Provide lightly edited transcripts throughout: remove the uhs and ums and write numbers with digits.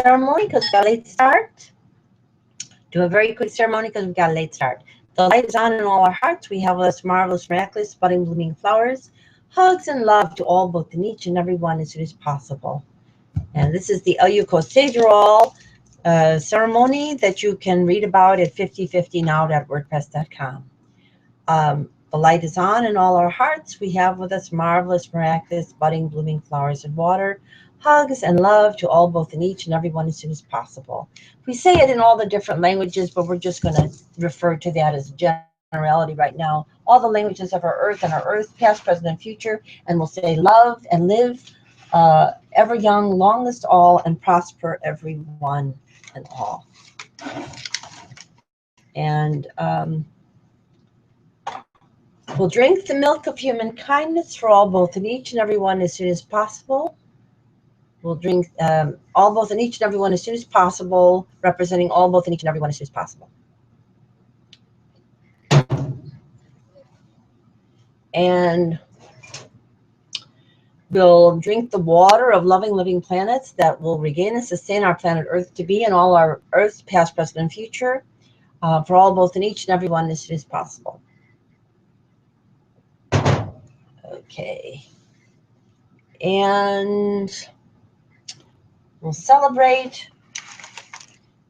ceremony because we've got a late start. Do a very quick ceremony because we've got a late start. The light is on in all our hearts. We have with us marvelous, miraculous, budding, blooming flowers. Hugs and love to all, both in each and every one as soon as possible. And this is the Reall ceremony that you can read about at 5050now.wordpress.com. The light is on in all our hearts. We have with us marvelous, miraculous, budding, blooming flowers and water. Hugs and love to all, both in each and every one as soon as possible. We say it in all the different languages, but we're just going to refer to that as generality right now. All the languages of our earth and our earth, past, present, and future. And we'll say love and live, ever young, longest all, and prosper everyone and all. And we'll drink the milk of human kindness for all, both in each and every one as soon as possible. We'll drink all, both in each and every one as soon as possible, representing all, both in each and every one as soon as possible. And we'll drink the water of loving, living planets that will regain and sustain our planet Earth to be and all our Earths, past, present, and future, for all, both in each and every one as soon as possible. Okay. And we'll celebrate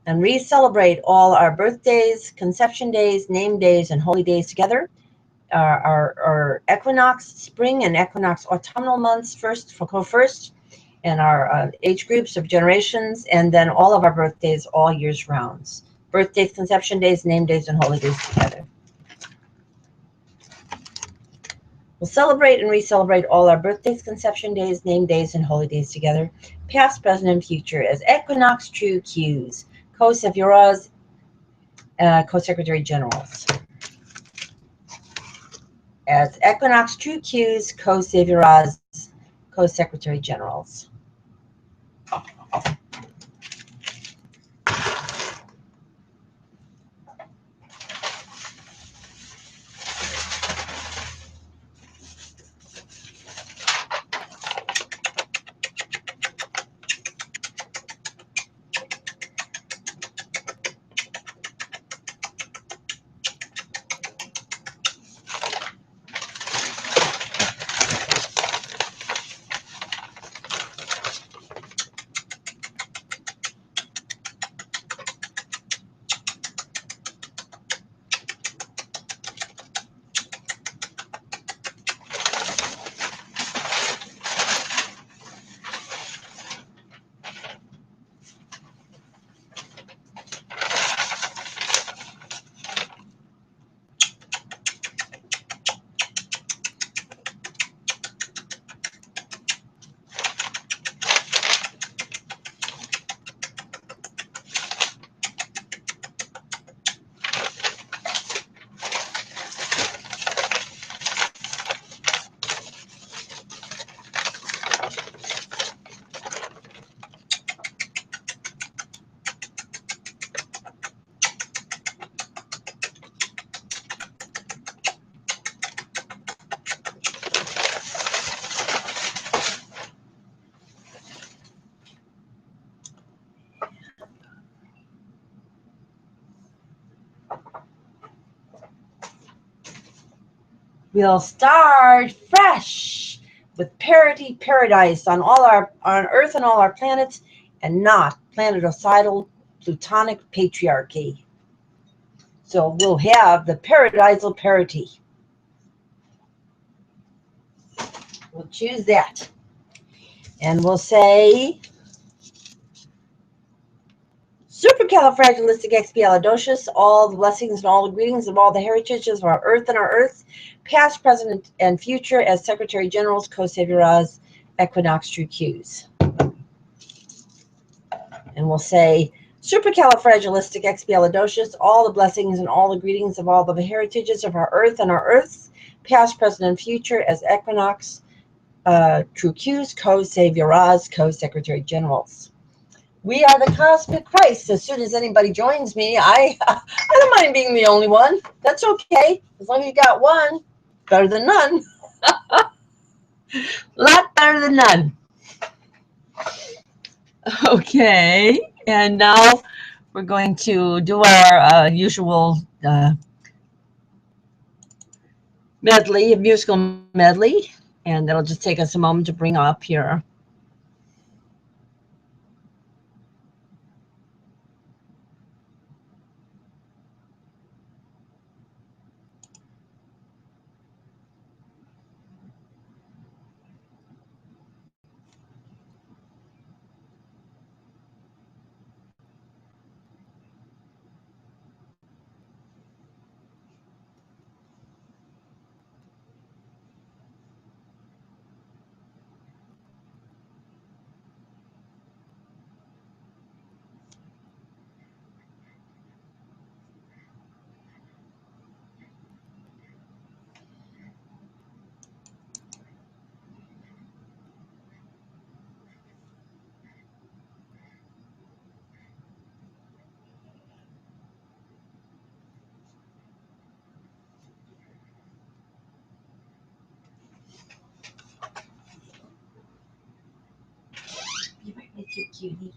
and re-celebrate all our birthdays, conception days, name days, and holy days together. Our equinox spring and equinox autumnal months first, and our age groups of generations, and then all of our birthdays all years rounds. Birthdays, conception days, name days, and holy days together. We'll celebrate and re-celebrate all our birthdays, conception days, name days, and holy days together, past, present, and future, as Equinox True Qs, co-Seviras, co-Secretary Generals. As Equinox True Qs, co-Seviras, co-Secretary Generals. We'll start fresh with parity paradise on Earth and all our planets, and not planeticidal plutonic patriarchy. So we'll have the paradisal parity. We'll choose that. And we'll say supercalifragilisticexpialidocious, all the blessings and all the greetings of all the heritages of our Earth and our Earths, past, present, and future, as Secretary Generals, co-Seviras, Equinox True Qs. And we'll say supercalifragilisticexpialidocious, all the blessings and all the greetings of all the heritages of our Earth and our Earths, past, present, and future, as Equinox True Qs, co-Seviras, co-Secretary Generals. We are the Cosmic Christ. As soon as anybody joins me, I don't mind being the only one. That's okay. As long as you got one, better than none. A lot better than none. Okay, and now we're going to do our usual medley, a musical medley, and that'll just take us a moment to bring up here. Be right with you, cutie.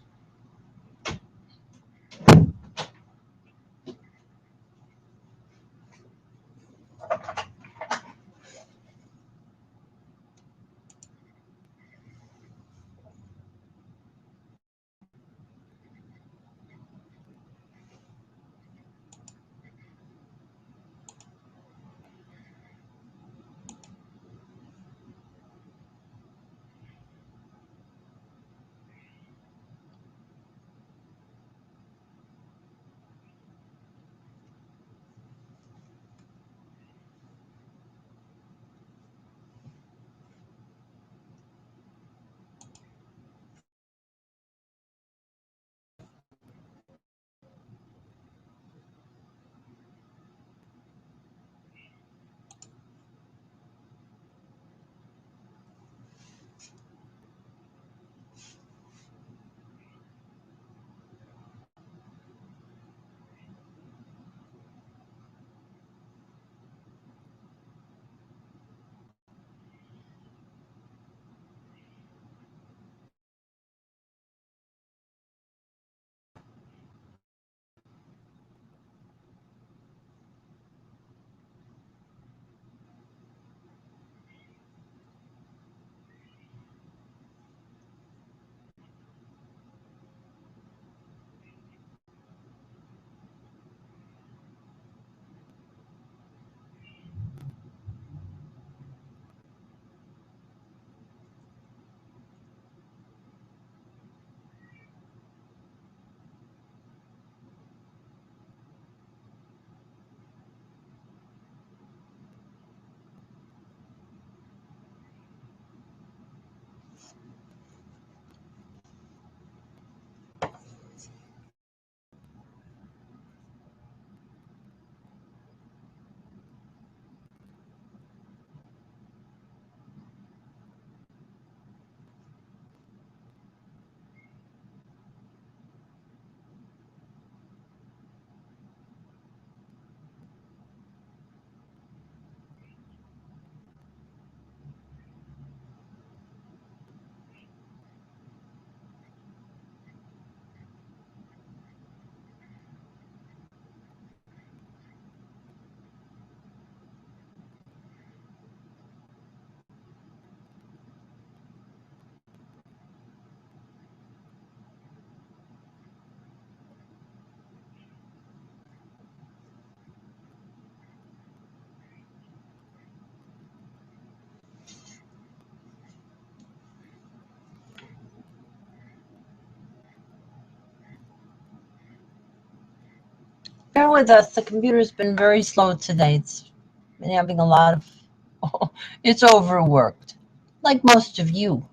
Bear with us. The computer's been very slow today. It's been having a lot of, it's overworked, like most of you.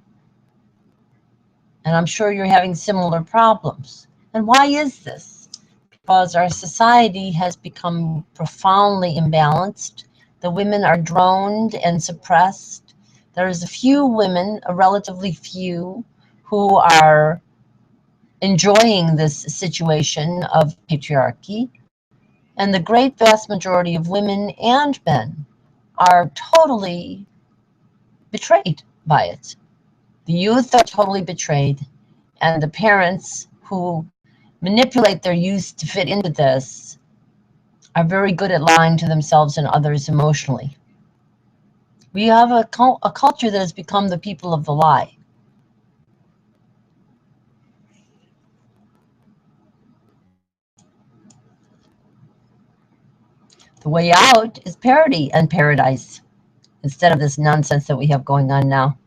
And I'm sure you're having similar problems. And why is this? Because our society has become profoundly imbalanced. The women are droned and suppressed. There's a few women, a relatively few, who are enjoying this situation of patriarchy. And the great vast majority of women and men are totally betrayed by it. The youth are totally betrayed, And the parents who manipulate their youth to fit into this are very good at lying to themselves and others emotionally. We have a culture that has become the people of the lie. The way out is parody and paradise, instead of this nonsense that we have going on now.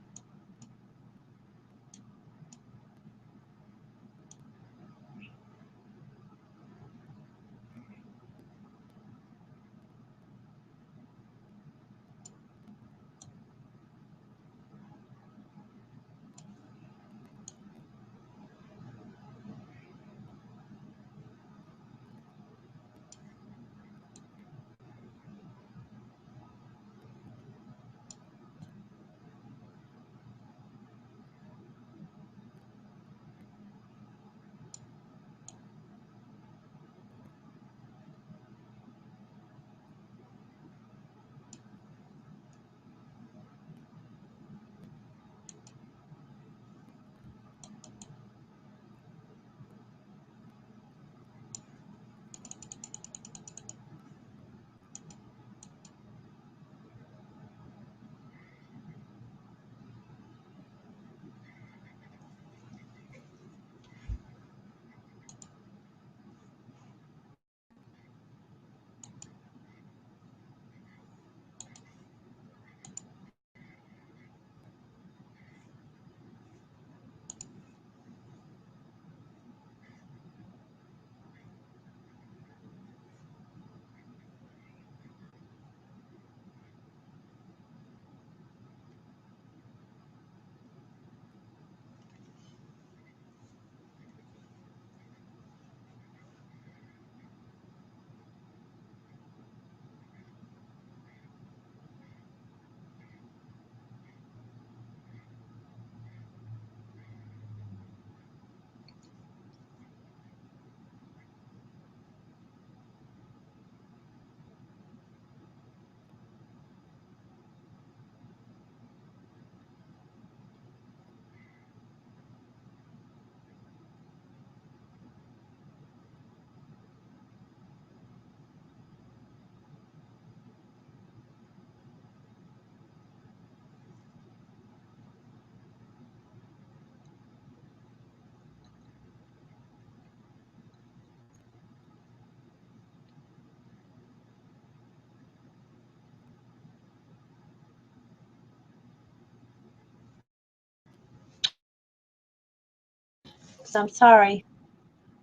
So I'm sorry.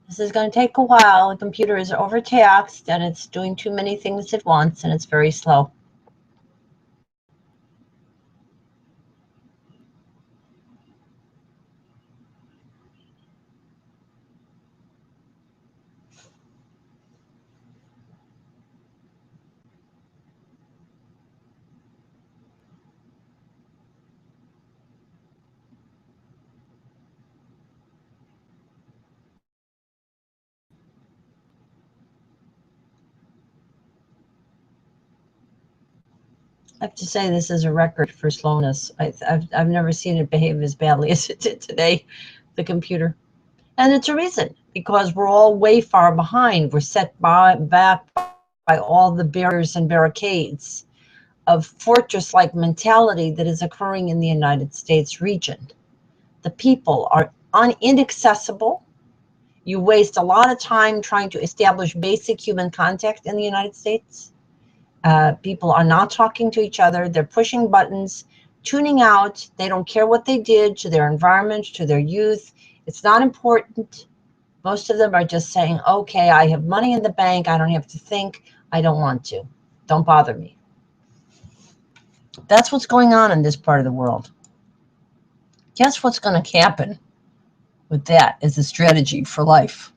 This is going to take a while. The computer is overtaxed and it's doing too many things at once and it's very slow. I have to say this is a record for slowness. I've never seen it behave as badly as it did today, the computer. And it's a reason, because we're all way far behind. We're set back by all the barriers and barricades of fortress-like mentality that is occurring in the United States region. The people are inaccessible. You waste a lot of time trying to establish basic human contact in the United States. People are not talking to each other. They're pushing buttons, tuning out. They don't care what they did to their environment, to their youth. It's not important. Most of them are just saying, okay, I have money in the bank. I don't have to think. I don't want to. Don't bother me. That's what's going on in this part of the world. Guess what's going to happen with that as a strategy for life?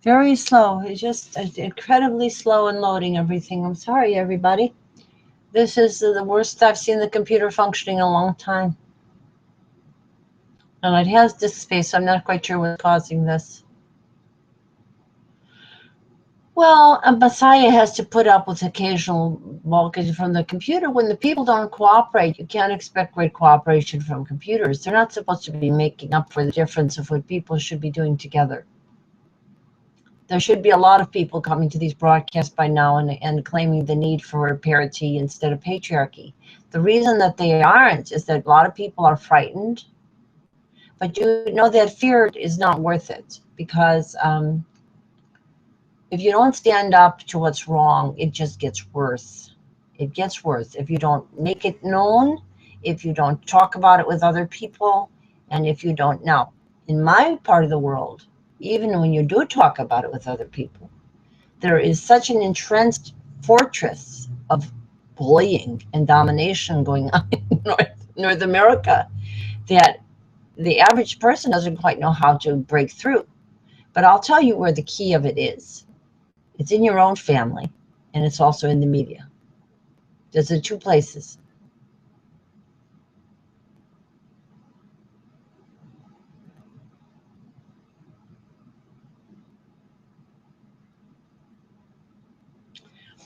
Very slow. It's just incredibly slow in loading everything. I'm sorry, everybody. This is the worst I've seen the computer functioning in a long time. And it has disk space, so I'm not quite sure what's causing this. Well, a Messiah has to put up with occasional blockage from the computer. When the people don't cooperate, you can't expect great cooperation from computers. They're not supposed to be making up for the difference of what people should be doing together. There should be a lot of people coming to these broadcasts by now and claiming the need for parity instead of patriarchy. The reason that they aren't is that a lot of people are frightened, but you know that fear is not worth it, because if you don't stand up to what's wrong, it just gets worse. It gets worse if you don't make it known, if you don't talk about it with other people, and if you don't. Now, in my part of the world, even when you do talk about it with other people, there is such an entrenched fortress of bullying and domination going on in North America that the average person doesn't quite know how to break through. But I'll tell you where the key of it is. It's in your own family, and it's also in the media. Those are two places.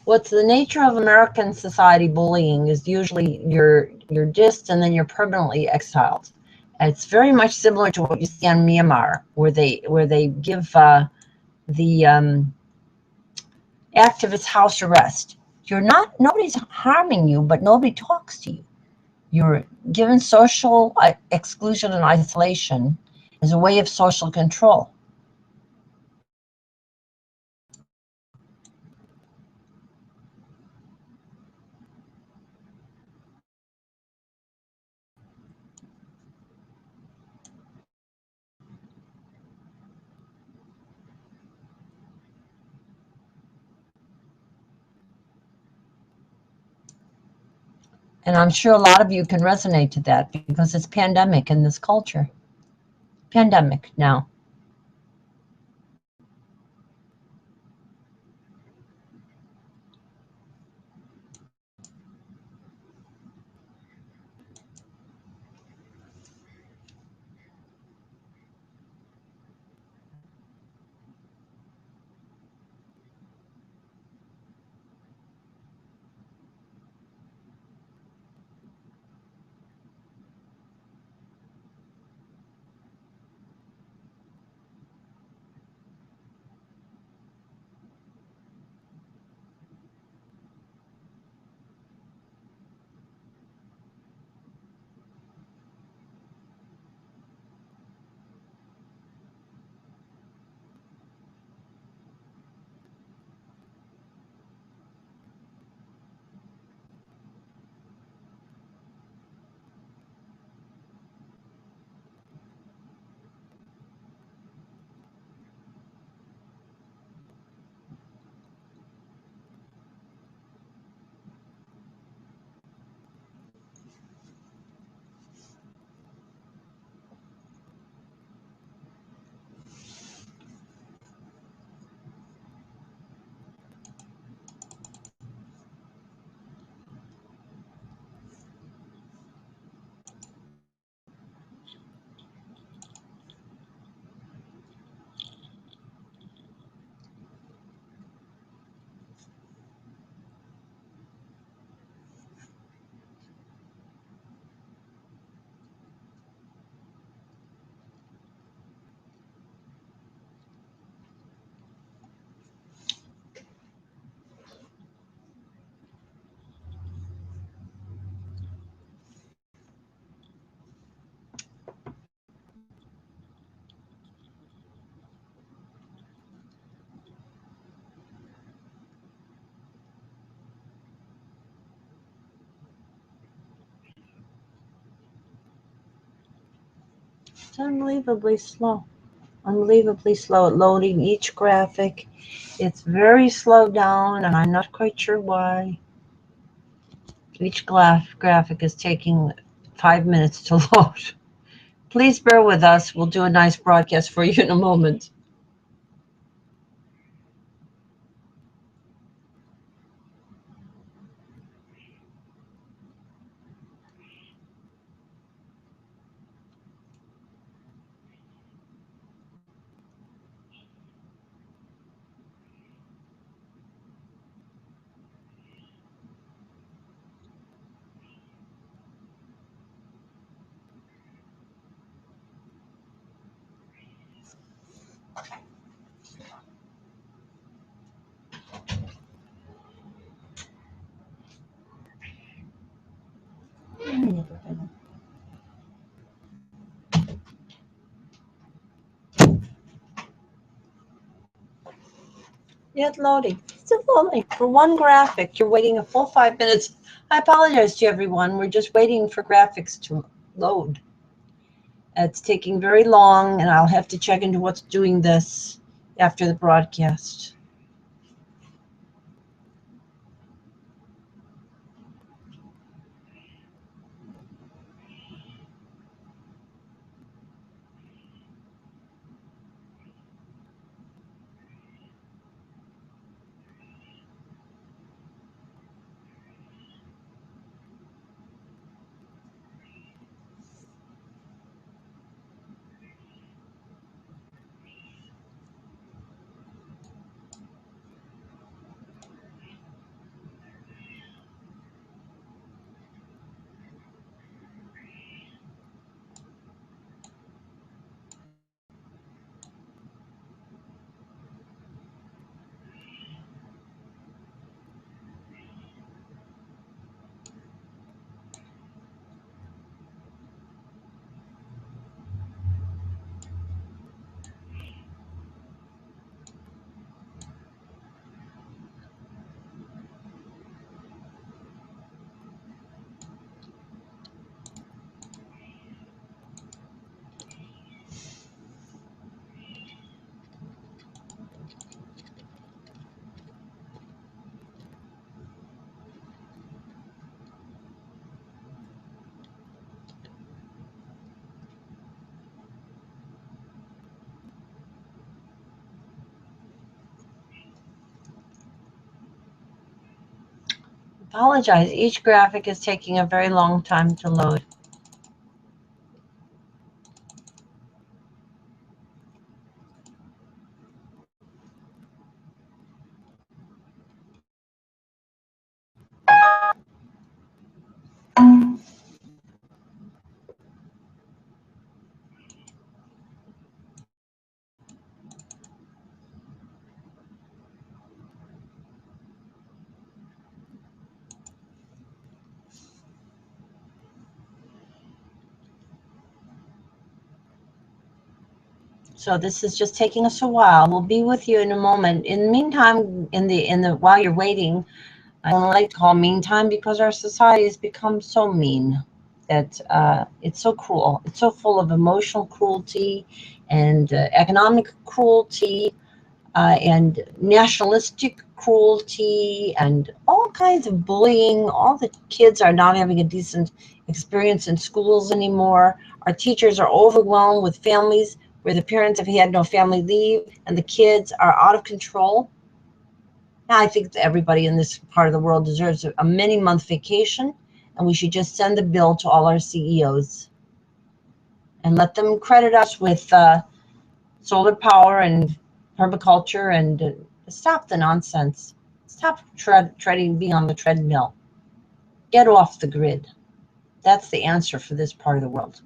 What's the nature of American society bullying is usually you're dissed and then you're permanently exiled. It's very much similar to what you see in Myanmar, where they give the activists house arrest. Nobody's harming you, but nobody talks to you. You're given social exclusion and isolation as a way of social control. And I'm sure a lot of you can resonate to that because it's pandemic in this culture. Pandemic now. It's unbelievably slow. Unbelievably slow at loading each graphic. It's very slow down, and I'm not quite sure why. Each graphic is taking 5 minutes to load. Please bear with us. We'll do a nice broadcast for you in a moment. Yet loading. Still loading. For one graphic, you're waiting a full 5 minutes. I apologize to everyone. We're just waiting for graphics to load. It's taking very long, and I'll have to check into what's doing this after the broadcast. Apologize. Each graphic is taking a very long time to load. So this is just taking us a while. We'll be with you in a moment. In the meantime, while you're waiting, I don't like to call meantime because our society has become so mean that it's so cruel. It's so full of emotional cruelty and economic cruelty and nationalistic cruelty and all kinds of bullying. All the kids are not having a decent experience in schools anymore. Our teachers are overwhelmed with families where the parents have had no family leave and the kids are out of control. Now, I think that everybody in this part of the world deserves a many-month vacation, and we should just send the bill to all our CEOs and let them credit us with solar power and permaculture and stop the nonsense. Stop being on the treadmill. Get off the grid. That's the answer for this part of the world.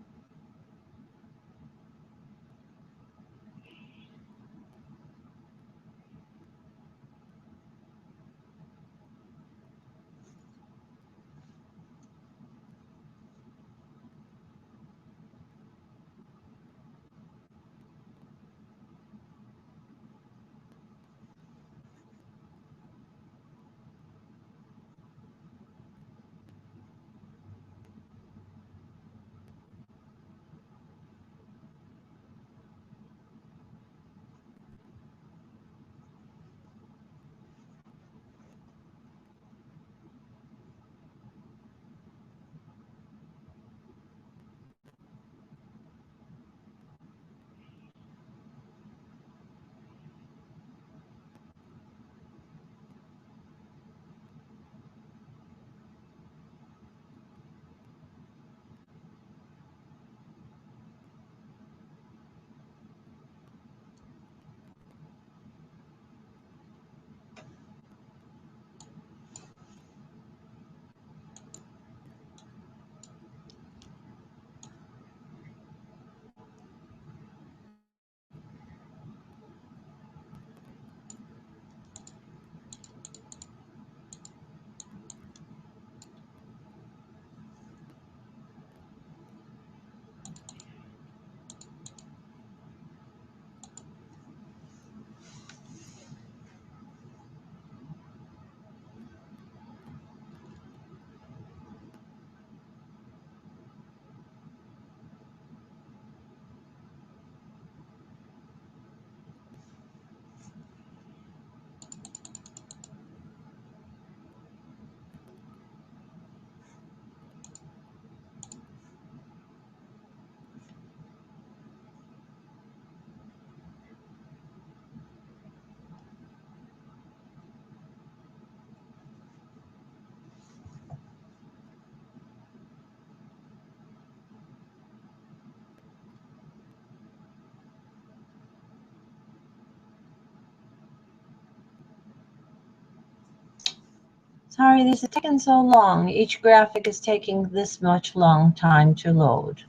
Sorry, this is taking so long. Each graphic is taking this much long time to load.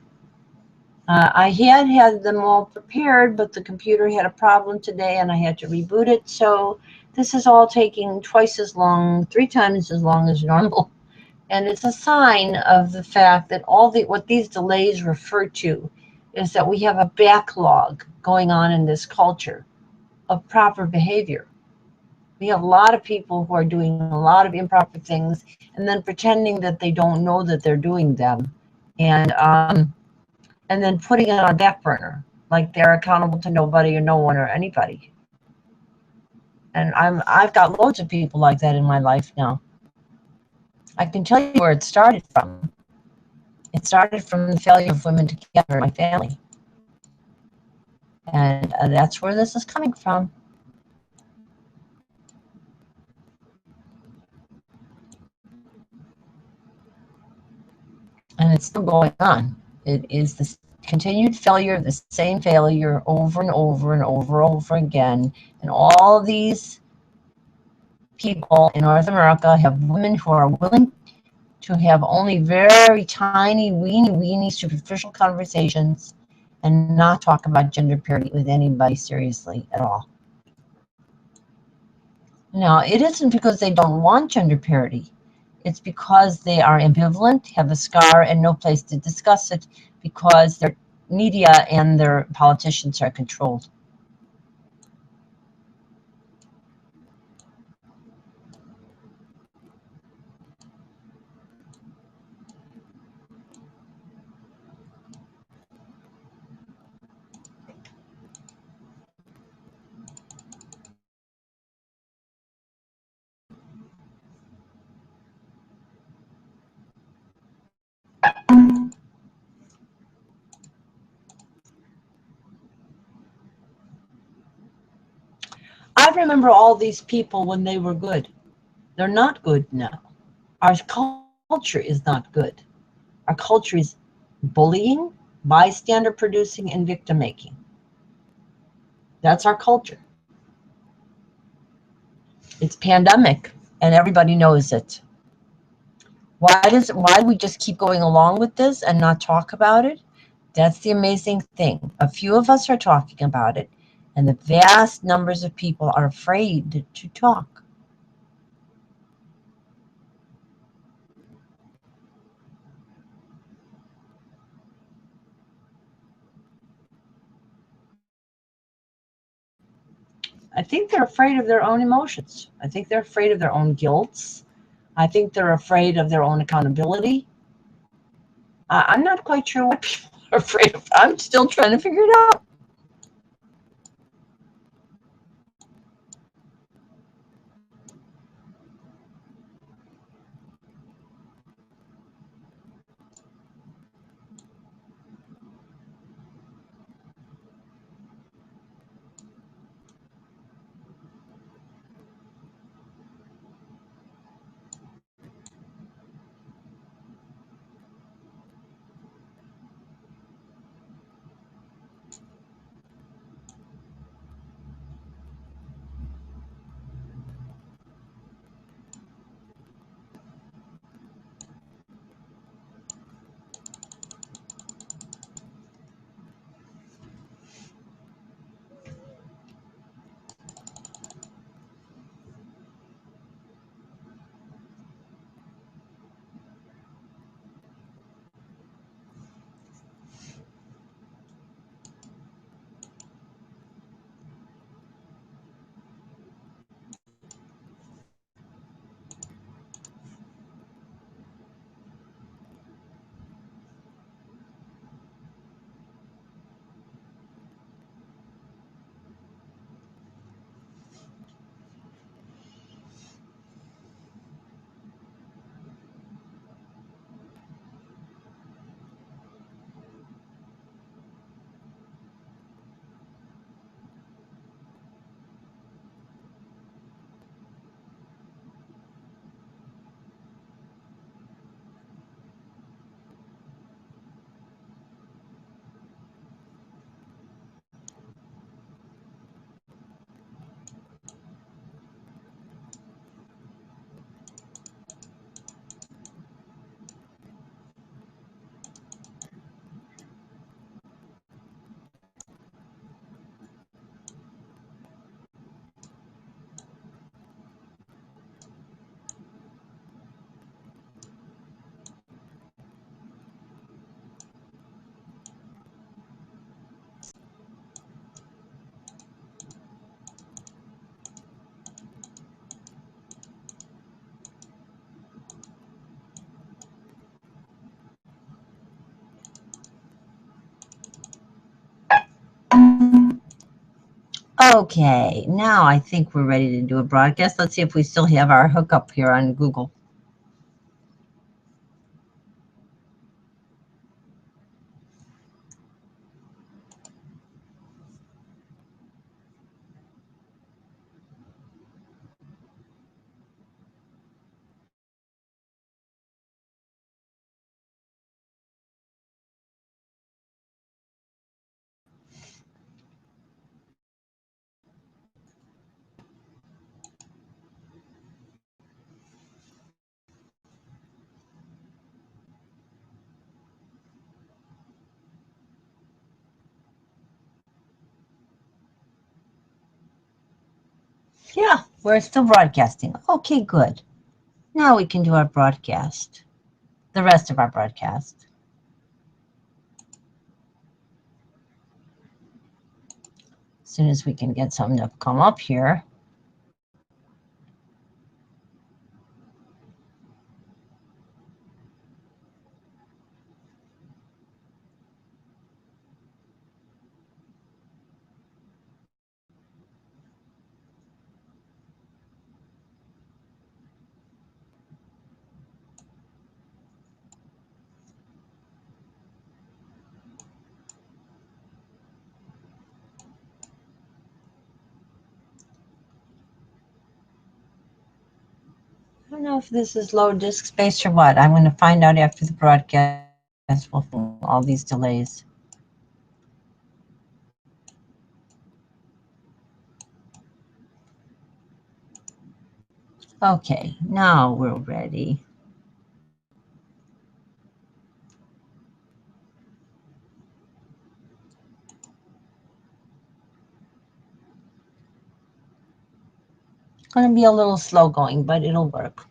I had them all prepared, but the computer had a problem today and I had to reboot it. So this is all taking twice as long, 3 times as long as normal. And it's a sign of the fact that what these delays refer to is that we have a backlog going on in this culture of proper behavior. We have a lot of people who are doing a lot of improper things and then pretending that they don't know that they're doing them, and then putting it on a back burner, like they're accountable to nobody or no one or anybody. And I've got loads of people like that in my life now. I can tell you where it started from. It started from the failure of women together in my family. And that's where this is coming from. And it's still going on. It is the continued failure of the same failure over and over and over again. And all these people in North America have women who are willing to have only very tiny, weeny, superficial conversations and not talk about gender parity with anybody seriously at all. Now, it isn't because they don't want gender parity. It's because they are ambivalent, have a scar, and no place to discuss it because their media and their politicians are controlled. I remember all these people when they were good. They're not good now. Our culture is not good. Our culture is bullying, bystander producing, and victim making. That's our culture. It's pandemic, and everybody knows it. Why do we just keep going along with this and not talk about it? That's the amazing thing. A few of us are talking about it, and the vast numbers of people are afraid to talk. I think they're afraid of their own emotions. I think they're afraid of their own guilt. I think they're afraid of their own accountability. I'm not quite sure what people are afraid of. I'm still trying to figure it out. Okay, now I think we're ready to do a broadcast. Let's see if we still have our hookup here on Google. Yeah, we're still broadcasting. Okay, good. Now we can do our broadcast, the rest of our broadcast. As soon as we can get something to come up here. I don't know if this is low disk space or what. I'm going to find out after the broadcast. We'll all these delays. Okay, now we're ready. It's going to be a little slow going, but it'll work.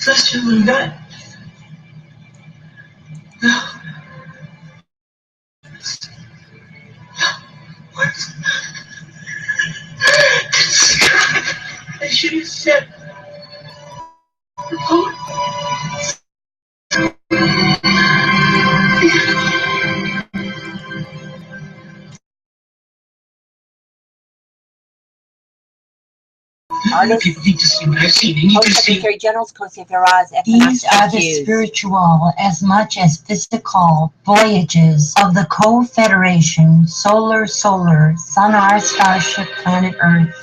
Question that. What? I should have said the poet. People need to see what I've seen. They need to see. Secretary General's These are the spiritual as much as physical voyages of the Co-Federation Solar Sun, our starship, planet Earth,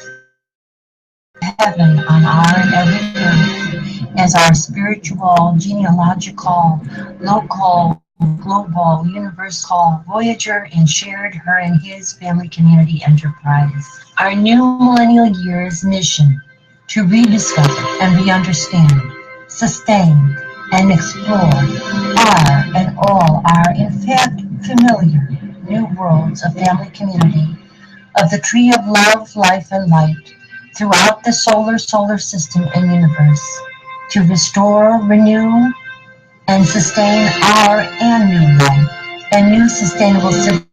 heaven on our and every earth, as our spiritual, genealogical, local, global, universal voyager and shared her and his family community enterprise. Our new millennial year's mission to rediscover and re-understand, sustain, and explore our and all our, in fact, familiar new worlds of family community, of the tree of love, life, and light throughout the solar system and universe, to restore, renew, and sustain our and new life and new sustainable civilization